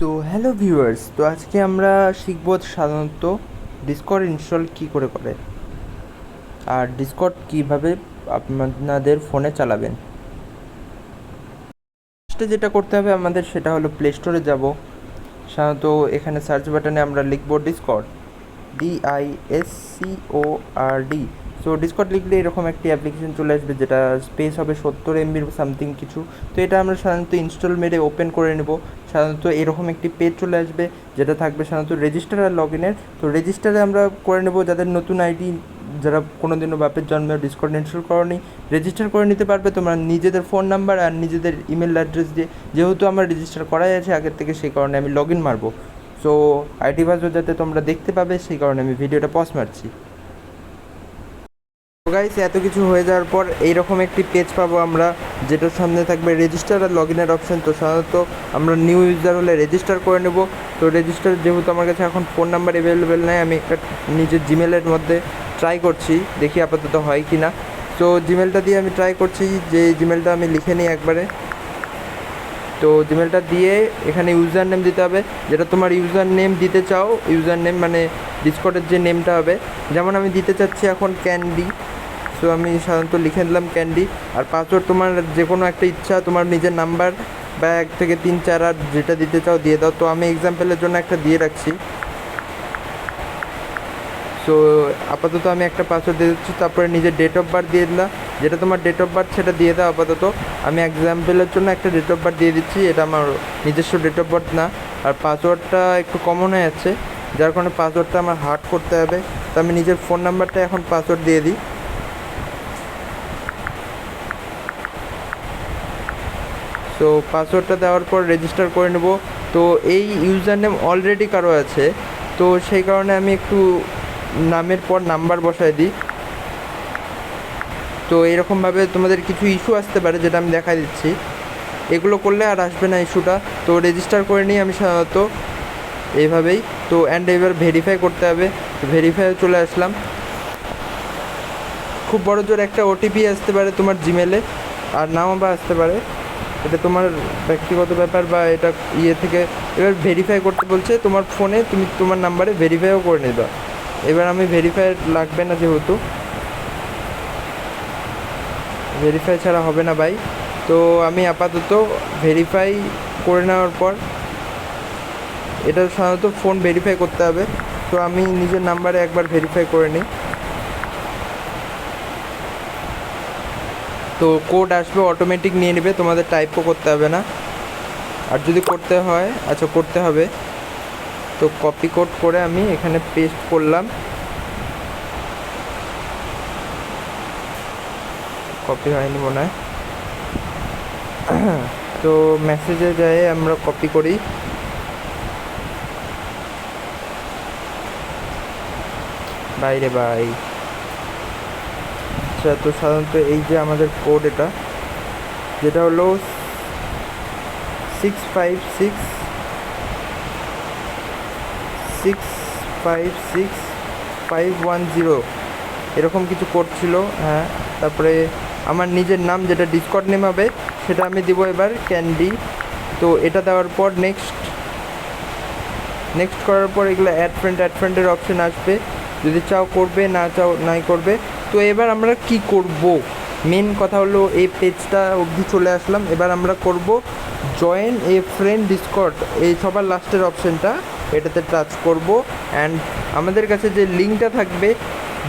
তো hello viewers, তো আজকে আমরা শিখব সাধারণত ডিসকর্ড ইনস্টল কী করে আর ডিসকর্ড কীভাবে আপনাদের ফোনে চালাবেন। ফার্স্টে যেটা করতে হবে আমাদের সেটা হলো প্লে স্টোরে যাব। সাধারণত এখানে সার্চ বাটনে আমরা লিখব ডিসকর্ড, DISCORD। সো ডিসকর্ড লিখলে এরকম একটি অ্যাপ্লিকেশন চলে আসবে যেটা স্পেস হবে 70 MB সামথিং কিছু। তো এটা আমরা সাধারণত ইনস্টল মেরে ওপেন করে নেব। সাধারণত এরকম একটি পেজ চলে আসবে যেটা থাকবে সাধারণত রেজিস্টার আর লগ ইনের। তো রেজিস্টারে আমরা করে নেব, যাদের নতুন আইডি, যারা কোনো দিনও বাপের জন্মে ডিসকর্ড ইনস্টল করনি, রেজিস্টার করে নিতে পারবে তোমরা নিজেদের ফোন নাম্বার আর নিজেদের ইমেল অ্যাড্রেস দিয়ে। যেহেতু আমার রেজিস্টার করাই আছে আগের থেকে, সেই কারণে আমি লগ ইন মারবো। সো আইডি পাসওয়ার্ড যাতে তোমরা দেখতে পাবে সেই কারণে আমি ভিডিওটা পজ মারছি। তো গাইস, এত কিছু হয়ে যাওয়ার পর এইরকম একটি পেজ পাবো আমরা, যেটার সামনে থাকবে রেজিস্টার আর লগ ইনের অপশান। তো সাধারণত আমরা নিউ ইউজার হলে রেজিস্টার করে নেব। তো রেজিস্টার যেহেতু আমার কাছে এখন ফোন নাম্বার অ্যাভেলেবেল নেই, আমি একটা নিজের জিমেলের মধ্যে ট্রাই করছি, দেখি আপাতত হয় কি না। তো জিমেলটা দিয়ে আমি ট্রাই করছি, যে জিমেলটা আমি লিখে নিই একবারে। তো জিমেলটা দিয়ে এখানে ইউজার নেম দিতে হবে, যেটা তোমার ইউজার নেম দিতে চাও। ইউজার নেম মানে ডিসকর্ডের যে নেমটা হবে, যেমন আমি দিতে চাচ্ছি এখন ক্যান্ডি। সো আমি সাধারণত লিখে দিলাম ক্যান্ডি। আর পাসওয়ার্ড তোমার যে কোনো একটা ইচ্ছা, তোমার নিজের নাম্বার বা 1 থেকে 3 4 8 যেটা দিতে চাও দিয়ে দাও। তো আমি এক্সাম্পলের জন্য একটা দিয়ে রাখছি। সো আপাতত আমি একটা পাসওয়ার্ড দিয়ে দিচ্ছি, তারপরে নিজের ডেট অফ বার্থ দিয়ে দিলাম, যেটা তোমার ডেট অফ বার্থ সেটা দিয়ে দাও আপাতত। আমি এক্সাম্পলের জন্য একটা ডেট অফ বার্থ দিয়ে দিচ্ছি, এটা আমার নিজস্ব ডেট অফ বার্থ না। আর পাসওয়ার্ডটা একটু কমন হয়ে যাচ্ছে, যার কারণে পাসওয়ার্ডটা আমার হার্ড করতে হবে। তো আমি নিজের ফোন নাম্বারটা এখন পাসওয়ার্ড দিয়ে দিই। তো পাসওয়ার্ডটা দেওয়ার পর রেজিস্টার করে নেব। তো এই ইউজার নেম অলরেডি কারো আছে, তো সেই কারণে আমি একটু নামের পর নাম্বার বসায় দিই। তো এরকমভাবে তোমাদের কিছু ইস্যু আসতে পারে, যেটা আমি দেখা দিচ্ছি। এগুলো করলে আর আসবে না ইস্যুটা। তো রেজিস্টার করে নিই আমি সাধারণত এইভাবেই। তো এবার ভেরিফাই করতে হবে। তো ভেরিফাই চলে আসলাম। খুব বড় জোর একটা ওটিপি আসতে পারে তোমার জিমেলে, আর নাও বা আসতে পারে, এটা তোমার ব্যক্তিগত ব্যাপার বা এটা থেকে। এবার ভেরিফাই করতে বলছে তোমার ফোনে, তুমি তোমার নাম্বারে ভেরিফাইও করে নেবে। এবার আমি ভেরিফাই লাগবে না, যেহেতু ভেরিফাই ছাড়া হবে না ভাই। তো আমি আপাতত ভেরিফাই করে নেওয়ার পর, এটা সাধারণত ফোন ভেরিফাই করতে হবে। তো আমি নিজের নাম্বারে একবার ভেরিফাই করে নিই। তো কোড আসবে, অটোমেটিক নিয়ে নেবে, তোমাদের টাইপও করতে হবে না। আর যদি করতে হয়, আচ্ছা করতে হবে। তো কপি কোড করে আমি এখানে পেস্ট করলাম। কপি হয়নি মনে হয়। তো মেসেজে যায় আমরা কপি করি। বাইরে ভাই। আচ্ছা, তো সাধারণত এই যে আমাদের কোড, এটা যেটা হলো 65656510 এরকম কিছু কোড ছিল। হ্যাঁ, তারপরে আমার নিজের নাম, যেটা ডিসকর্ড নেম হবে, সেটা আমি দিব এবার ক্যান্ডি। তো এটা দেওয়ার পর নেক্সট করার পর এগুলো অ্যাড ফ্রেন্ডের অপশান আসবে, যদি চাও করবে, না চাও নাই করবে। তো এবার আমরা কি করব, মেন কথা হলো এই পেজটা অবধি চলে আসলাম। এবার আমরা করব জয়েন এ ফ্রেন্ড ডিসকর্ড, এই সবার লাস্টের অপশানটা, এটাতে টাচ করব। অ্যান্ড আমাদের কাছে যে লিঙ্কটা থাকবে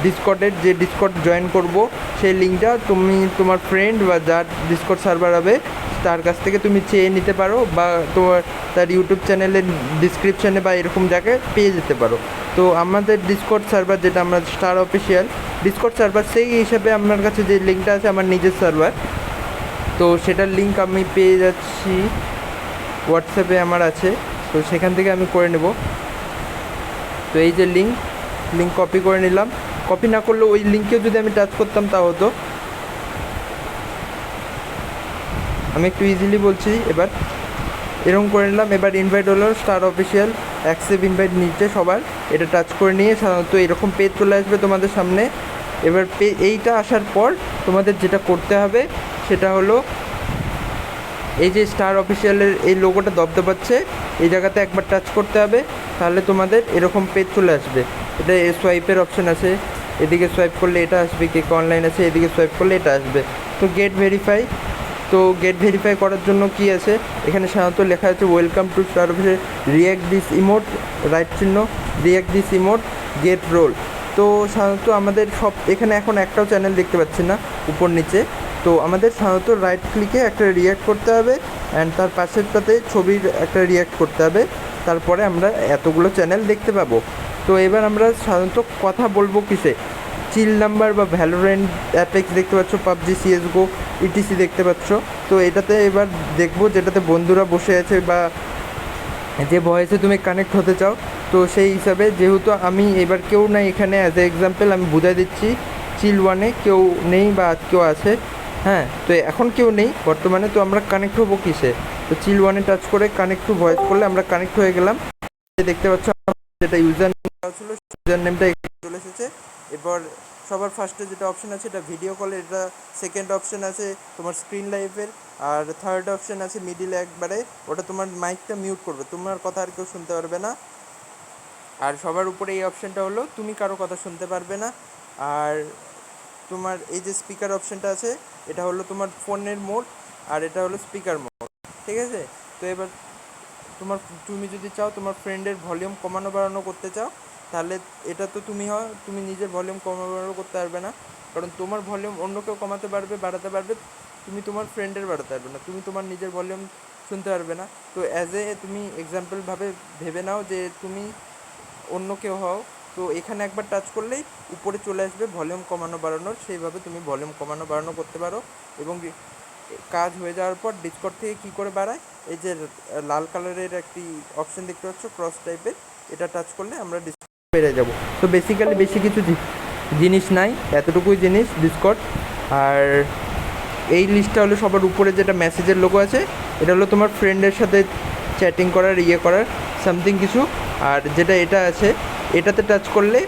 ডিসকর্ডের, যে ডিসকর্ড জয়েন করব, সেই লিঙ্কটা তুমি তোমার ফ্রেন্ড বা যার ডিসকর্ড সার্ভার হবে তার কাছ থেকে তুমি চেয়ে নিতে পারো, বা তোমার তার ইউটিউব চ্যানেলের ডিসক্রিপশানে বা এরকম জায়গায় পেয়ে যেতে পারো। তো আমাদের ডিসকর্ড সার্ভার, যেটা আমরা স্টার অফিসিয়াল ডিসকর্ড সার্ভার, সেই হিসাবে আমার কাছে যে লিঙ্কটা আছে আমার নিজের সার্ভার, তো সেটার লিঙ্ক আমি পেয়ে যাচ্ছি হোয়াটসঅ্যাপে আমার আছে। তো সেখান থেকে আমি করে নেব। তো এই যে লিঙ্ক কপি করে নিলাম। কপি না করলেও ওই লিঙ্কেও যদি আমি টাচ করতাম তা হতো। আমি একটু ইজিলি বলছি। এবার এরকম করে নিলাম। এবার ইনভাইট হলো স্টার অফিসিয়াল, অ্যাকসেপ্ট ইনভাইট নিচে সবার, এটা টাচ করে নিয়ে সাধারণত এরকম পেজ চলে আসবে তোমাদের সামনে। এবার এইটা আসার পর তোমাদের যেটা করতে হবে সেটা হলো এই যে স্টার অফিসিয়ালের এই লোগোটা দপদপাচ্ছে, এই জায়গাতে একবার টাচ করতে হবে, তাহলে তোমাদের এরকম পেজ চলে আসবে। এটা সোয়াইপের অপশান আছে, এদিকে সোয়াইপ করলে এটা আসবে, কেক অনলাইন আছে, এদিকে সোয়াইপ করলে এটা আসবে। তো গেট ভেরিফাই, তো গেট ভেরিফাই করার জন্য কি আছে, এখানে সাধারণত লেখা আছে ওয়েলকাম টু স্টার অফিসের রিয়াক্ট দিস ইমোট, রাইট চিহ্ন, react this emote, get role. তো সাধারণত আমাদের সব এখানে এখন একটাও চ্যানেল দেখতে পাচ্ছি না উপর নিচে, তো আমাদের সাধারণত রাইট ক্লিকে একটা রিয়াক্ট করতে হবে অ্যান্ড তার পাশেরটাতে ছবির একটা রিয়াক্ট করতে হবে, তারপরে আমরা এতগুলো চ্যানেল দেখতে পাবো। তো এবার আমরা সাধারণত কথা বলবো কিসে, চিল নাম্বার বা ভ্যালোরেন্ট, অ্যাপেক্স দেখতে পাচ্ছ, পাবজি, সিএসগো, ইটিসি দেখতে পাচ্ছ। তো এটাতে এবার দেখবো যেটাতে বন্ধুরা বসে আছে বা যে ভয়েসে তুমি কানেক্ট হতে চাও। তো সেই হিসাবে যেহেতু আমি এবার কেউ নাই এখানে, অ্যাজ এ এক্সাম্পল আমি বুঝাই দিচ্ছি, চিল ওয়ানে কেউ নেই বা কেউ আছে, হ্যাঁ, তো এখন কেউ নেই বর্তমানে। তো আমরা কানেক্ট হবো কিসে, তো চিল ওয়ানে টাচ করে কানেক্ট টু ভয়েস করলে আমরা কানেক্ট হয়ে গেলাম। দেখতে পাচ্ছ যেটা ইউজার নেম ছিল, ইউজার নেমটা চলে এসেছে। এবার সবার ফার্স্টে যেটা অপশান আছে এটা ভিডিও কলের, এটা সেকেন্ড অপশান আছে তোমার স্ক্রিন লাইভের, আর থার্ড অপশান আছে মিডিলে একবারে, ওটা তোমার মাইকটা মিউট করবে, তোমার কথা আর কেউ শুনতে পারবে না। আর সবার উপরে এই অপশানটা হলো তুমি কারো কথা শুনতে পারবে না। আর তোমার এই যে স্পিকার অপশানটা আছে, এটা হলো তোমার ফোনের মোড, আর এটা হলো স্পিকার মোড, ঠিক আছে। তো এবার তুমি যদি চাও তোমার ফ্রেন্ডের ভলিউম কমানো বাড়ানো করতে চাও, তাহলে এটা তো তুমি নিজের ভলিউম কমানো বাড়ানো করতে পারবে না, কারণ তোমার ভলিউম অন্য কেউ কমাতে পারবে বাড়াতে পারবে, তুমি তোমার ফ্রেন্ডের বাড়াতে পারবে না, তুমি তোমার নিজের ভলিউম শুনতে পারবে না। তো তুমি এক্সাম্পলভাবে ভেবে নাও যে তুমি অন্য কেউ হও, তো এখানে একবার টাচ করলেই উপরে চলে আসবে ভলিউম কমানো বাড়ানোর, সেইভাবে তুমি ভলিউম কমানো বাড়ানো করতে পারো। এবং কাজ হয়ে যাওয়ার পর ডিসকর্ড থেকে কী করে বাড়ায়, এই যে লাল কালারের একটি অপশান দেখতে পাচ্ছ ক্রস টাইপের, এটা টাচ করলে আমরা ডিসকর্ড বেড়ে যাব। তো বেসিক্যালি বেশি কিছু জিনিস নাই, এতটুকুই জিনিস ডিসকর্ড। আর এই লিস্টটা হলো সবার উপরে যেটা মেসেজের লোগো আছে, এটা হলো তোমার ফ্রেন্ডের সাথে চ্যাটিং করার করার সামথিং কিছু। আর যেটা এটা আছে, এটাতে টাচ করলে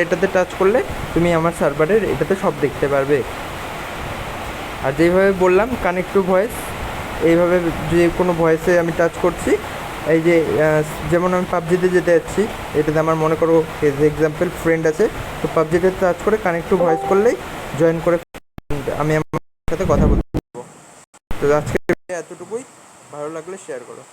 এটাতে টাচ করলে তুমি আমার সার্ভারের এটাতে সব দেখতে পারবে। আর যেভাবে বললাম কানেক্ট টু ভয়েস, এইভাবে যে কোনো ভয়েসে আমি টাচ করছি, এই যে যেমন আমি পাবজিতে যেতে যাচ্ছি, এটাতে আমার মনে করো এজ এক্সাম্পল ফ্রেন্ড আছে, তো পাবজিতে টাচ করে কানেক্ট টু ভয়েস করলেই জয়েন করে আমি আমার সাথে কথা বলতে পারবো। তো আজকে এতটুকুই, ভালো লাগলে শেয়ার করো।